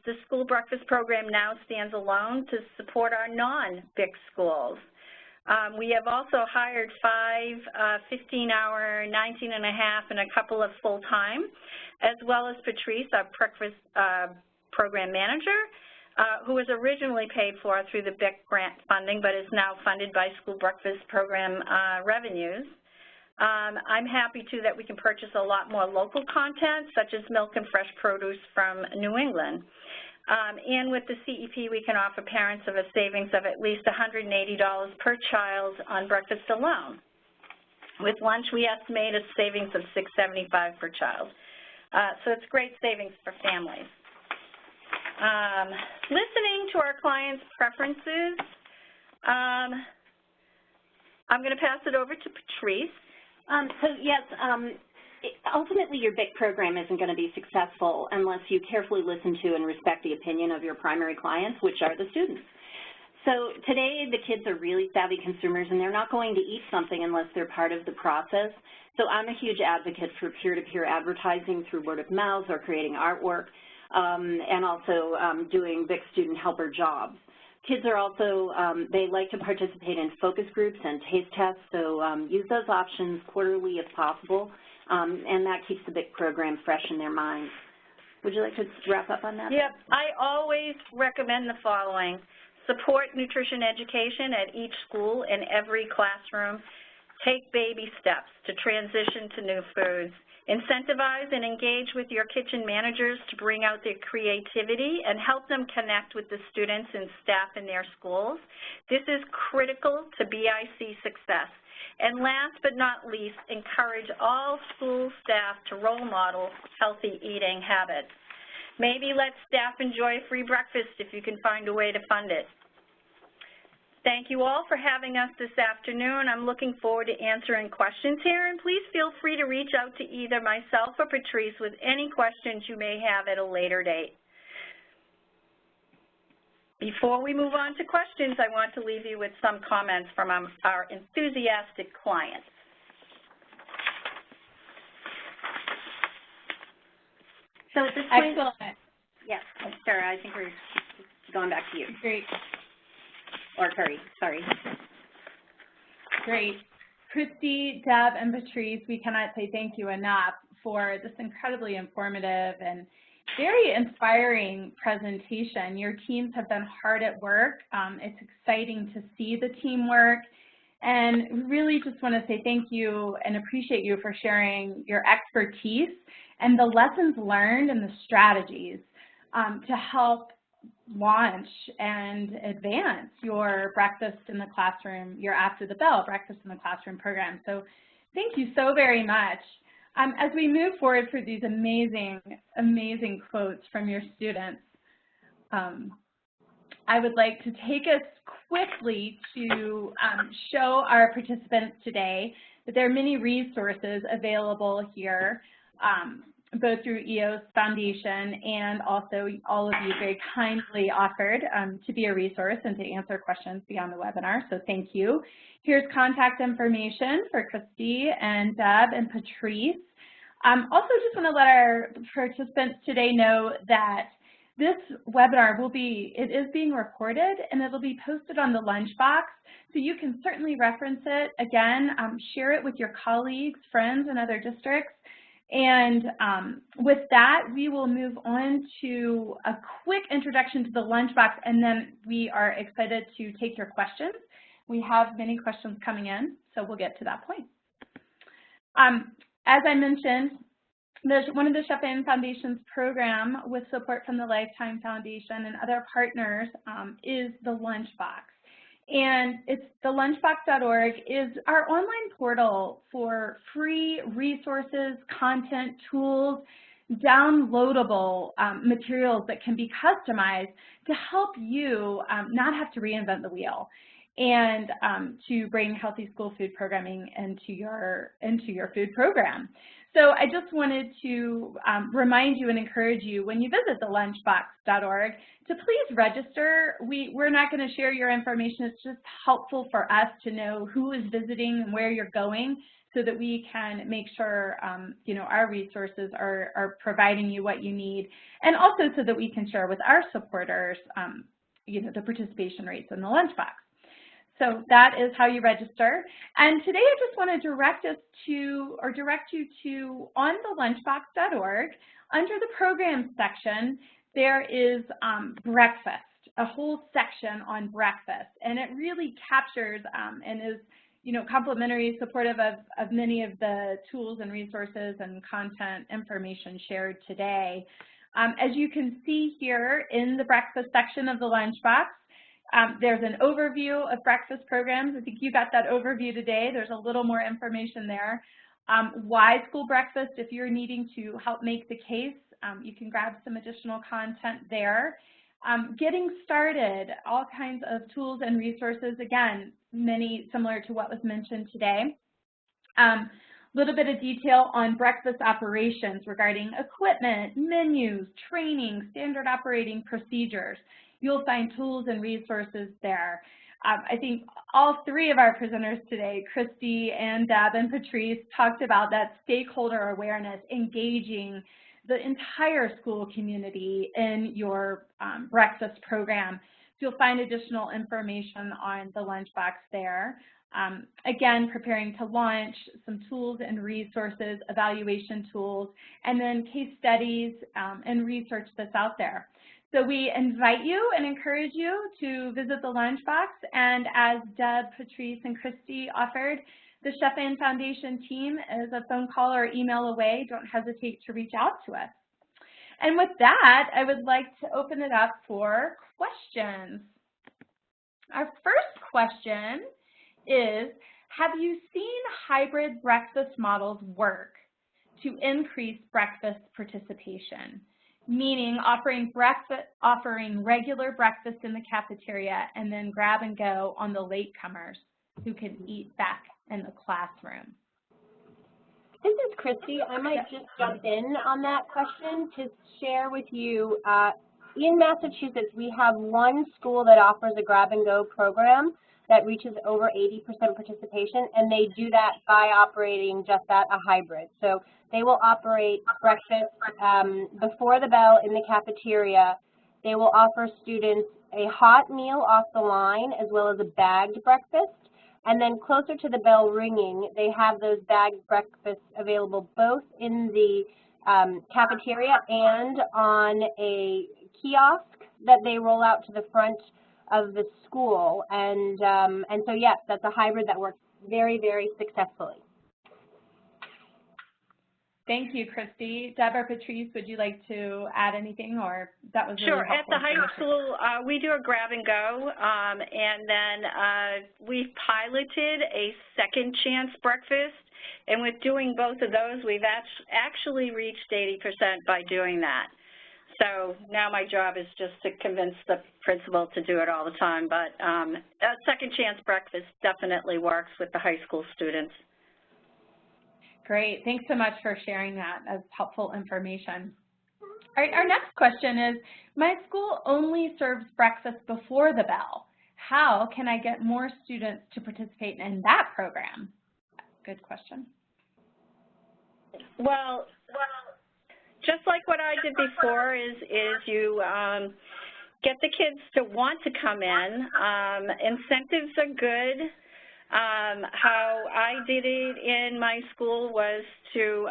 The school breakfast program now stands alone to support our non-BIC schools. We have also hired 5 15-hour, 19.5, and a couple of full-time, as well as Patrice, our breakfast program manager, who was originally paid for through the BIC grant funding, but is now funded by school breakfast program revenues. I'm happy, too, that we can purchase a lot more local content, such as milk and fresh produce from New England. And with the CEP, we can offer parents of a savings of at least $180 per child on breakfast alone. With lunch, we estimate a savings of $675 per child. So it's great savings for families. Listening to our clients' preferences, I'm going to pass it over to Patrice. So yes, ultimately your BIC program isn't going to be successful unless you carefully listen to and respect the opinion of your primary clients, which are the students. So today the kids are really savvy consumers, and they're not going to eat something unless they're part of the process. So I'm a huge advocate for peer-to-peer advertising through word of mouth or creating artwork, and also doing BIC student helper jobs. Kids are also, they like to participate in focus groups and taste tests, so use those options quarterly if possible, and that keeps the BIC program fresh in their minds. Would you like to wrap up on that? Yep. I always recommend the following. Support nutrition education at each school in every classroom. Take baby steps to transition to new foods. Incentivize and engage with your kitchen managers to bring out their creativity and help them connect with the students and staff in their schools. This is critical to BIC success. And last but not least, encourage all school staff to role model healthy eating habits. Maybe let staff enjoy free breakfast if you can find a way to fund it. Thank you all for having us this afternoon. I'm looking forward to answering questions here, and please feel free to reach out to either myself or Patrice with any questions you may have at a later date. Before we move on to questions, I want to leave you with some comments from our enthusiastic clients. So at this point, excellent. Yes, Sarah, I think we're going back to you. Great. Or Curry, sorry. Great. Kristi, Deb, and Patrice, we cannot say thank you enough for this incredibly informative and very inspiring presentation. Your teams have been hard at work. It's exciting to see the teamwork. And really just want to say thank you and appreciate you for sharing your expertise and the lessons learned and the strategies to help launch and advance your breakfast in the classroom, your after the bell breakfast in the classroom program. So thank you so very much. As we move forward for these amazing, amazing quotes from your students, I would like to take us quickly to show our participants today that there are many resources available here, both through EOS Foundation and also all of you very kindly offered to be a resource and to answer questions beyond the webinar, so thank you. Here's contact information for Kristi and Deb and Patrice. Also just want to let our participants today know that this webinar it is being recorded and it'll be posted on the Lunchbox, so you can certainly reference it. Again, share it with your colleagues, friends, and other districts. And with that, we will move on to a quick introduction to the Lunchbox, and then we are excited to take your questions. We have many questions coming in, so we'll get to that point. As I mentioned, one of the Chef-Ann Foundation's program with support from the Lifetime Foundation and other partners is the Lunchbox. And it's the lunchbox.org is our online portal for free resources, content, tools, downloadable materials that can be customized to help you not have to reinvent the wheel and to bring healthy school food programming into your food program. So I just wanted to remind you and encourage you when you visit the lunchbox.org to please register. We're not going to share your information. It's just helpful for us to know who is visiting and where you're going so that we can make sure our resources are providing you what you need, and also so that we can share with our supporters the participation rates in the Lunchbox. So that is how you register. And today I just want to direct you to on the lunchbox.org, under the programs section, there is breakfast, a whole section on breakfast. And it really captures and is complimentary, supportive of many of the tools and resources and content information shared today. As you can see here in the breakfast section of the Lunchbox, there's an overview of breakfast programs. I think you got that overview today. There's a little more information there. Why school breakfast? If you're needing to help make the case, you can grab some additional content there. Getting started, all kinds of tools and resources, again, many similar to what was mentioned today. Little bit of detail on breakfast operations regarding equipment, menus, training, standard operating procedures. You'll find tools and resources there. I think all three of our presenters today, Kristi and Deb and Patrice, talked about that stakeholder awareness, engaging the entire school community in your breakfast program. So you'll find additional information on the Lunchbox there. Again, preparing to launch, some tools and resources, evaluation tools, and then case studies and research that's out there. So we invite you and encourage you to visit the Lunchbox, and as Deb, Patrice, and Kristi offered, the Chef-Ann Foundation team is a phone call or email away. Don't hesitate to reach out to us. And with that, I would like to open it up for questions. Our first question is, have you seen hybrid breakfast models work to increase breakfast participation? Meaning offering regular breakfast in the cafeteria and then grab and go on the latecomers who can eat back in the classroom. This is Kristi. I might just jump in on that question to share with you. In Massachusetts, we have one school that offers a grab and go program that reaches over 80% participation, and they do that by operating just that, a hybrid. So they will operate breakfast before the bell in the cafeteria. They will offer students a hot meal off the line as well as a bagged breakfast. And then closer to the bell ringing, they have those bagged breakfasts available both in the cafeteria and on a kiosk that they roll out to the front of the school. And so, yes, that's a hybrid that works very, very successfully. Thank you, Kristi. Deb or Patrice, would you like to add anything, or that was really Sure. helpful? At the high school, we do a grab and go, and then we've piloted a second chance breakfast, and with doing both of those, we've actually reached 80% by doing that. So now my job is just to convince the principal to do it all the time, but a second chance breakfast definitely works with the high school students. Great. Thanks so much for sharing that as helpful information. All right, our next question is, my school only serves breakfast before the bell. How can I get more students to participate in that program? Good question. Well, just like what I did before is you get the kids to want to come in. Incentives are good. How I did it in my school was to,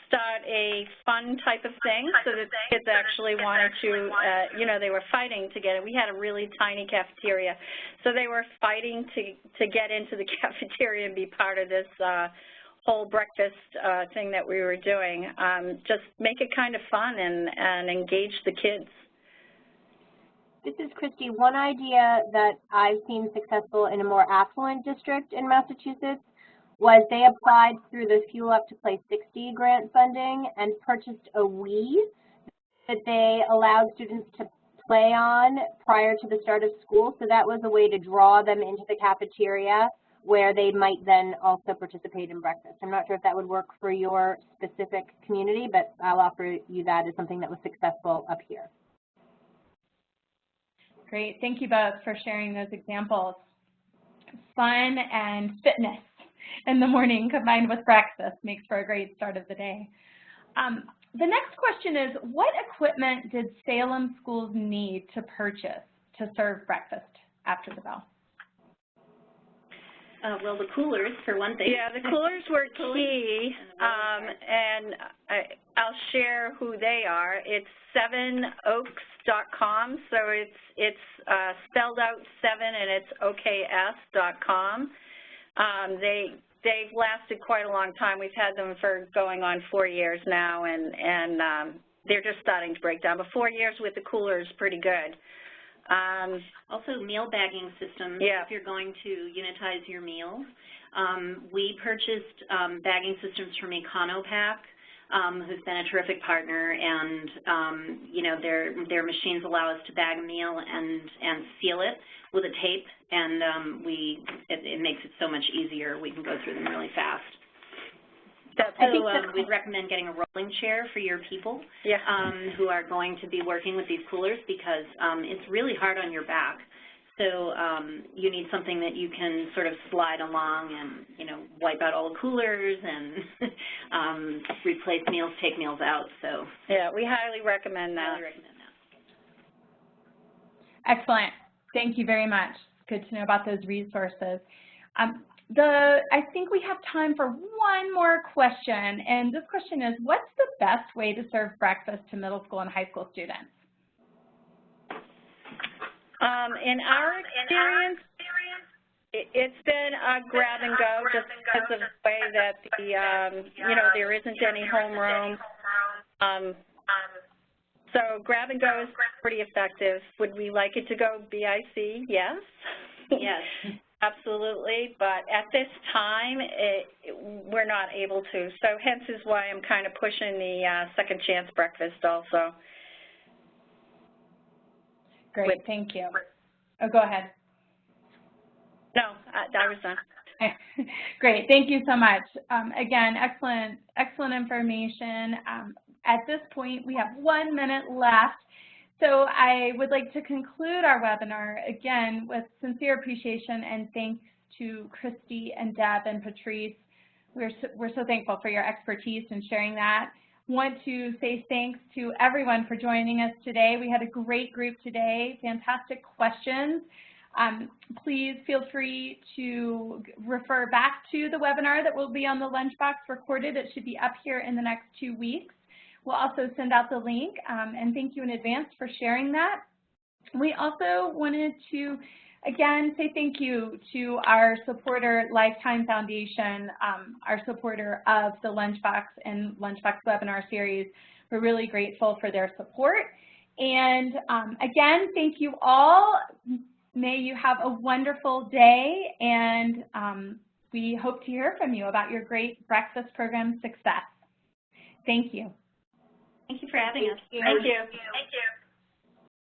start a fun type of thing so that the kids actually wanted to, they were fighting to get it. We had a really tiny cafeteria, so they were fighting to get into the cafeteria and be part of this whole breakfast thing that we were doing. Just make it kind of fun and engage the kids. This is Christy. One idea that I've seen successful in a more affluent district in Massachusetts was they applied through the Fuel Up to Play 60 grant funding and purchased a Wii that they allowed students to play on prior to the start of school. So that was a way to draw them into the cafeteria where they might then also participate in breakfast. I'm not sure if that would work for your specific community, but I'll offer you that as something that was successful up here. Great, thank you both for sharing those examples. Fun and fitness in the morning combined with breakfast makes for a great start of the day. The next question is, what equipment did Salem schools need to purchase to serve breakfast after the bell? Well, the coolers, for one thing. Yeah, the coolers were key, and I'll share who they are. It's 7oaks.com, so it's spelled out 7 and it's OKS.com. They've lasted quite a long time. We've had them for going on 4 years now, and they're just starting to break down. But 4 years with the cooler is pretty good. Also, meal bagging systems, if you're going to unitize your meals. We purchased bagging systems from EconoPack, who's been a terrific partner, and you know, their machines allow us to bag a meal and seal it with a tape, and it makes it so much easier. We can go through them really fast. We'd recommend getting a rolling chair for your people who are going to be working with these coolers, because it's really hard on your back. So you need something that you can sort of slide along and, you know, wipe out all the coolers and replace meals, take meals out. So yeah, we highly recommend that. Excellent. Thank you very much. Good to know about those resources. I think we have time for one more question, and this question is, what's the best way to serve breakfast to middle school and high school students? In our experience, it's been a grab and go, just because of the way that you know, there isn't any homeroom. So grab and go is pretty effective. Would we like it to go BIC? Yes. Yes. Absolutely, but at this time, we're not able to. So hence is why I'm kind of pushing the second chance breakfast also. Great, thank you. Oh, go ahead. No, I was done. Great, thank you so much. Again, excellent information. At this point, we have 1 minute left. So I would like to conclude our webinar, again, with sincere appreciation and thanks to Christy and Deb and Patrice. We're so thankful for your expertise in sharing that. Want to say thanks to everyone for joining us today. We had a great group today, fantastic questions. Please feel free to refer back to the webinar that will be on the Lunchbox recorded. It should be up here in the next 2 weeks. We'll also send out the link, and thank you in advance for sharing that. We also wanted to, again, say thank you to our supporter, Lifetime Foundation, our supporter of the Lunchbox and Lunchbox webinar series. We're really grateful for their support. And again, thank you all. May you have a wonderful day, and we hope to hear from you about your great breakfast program success. Thank you. Thank you for having us. Thank you. Thank you.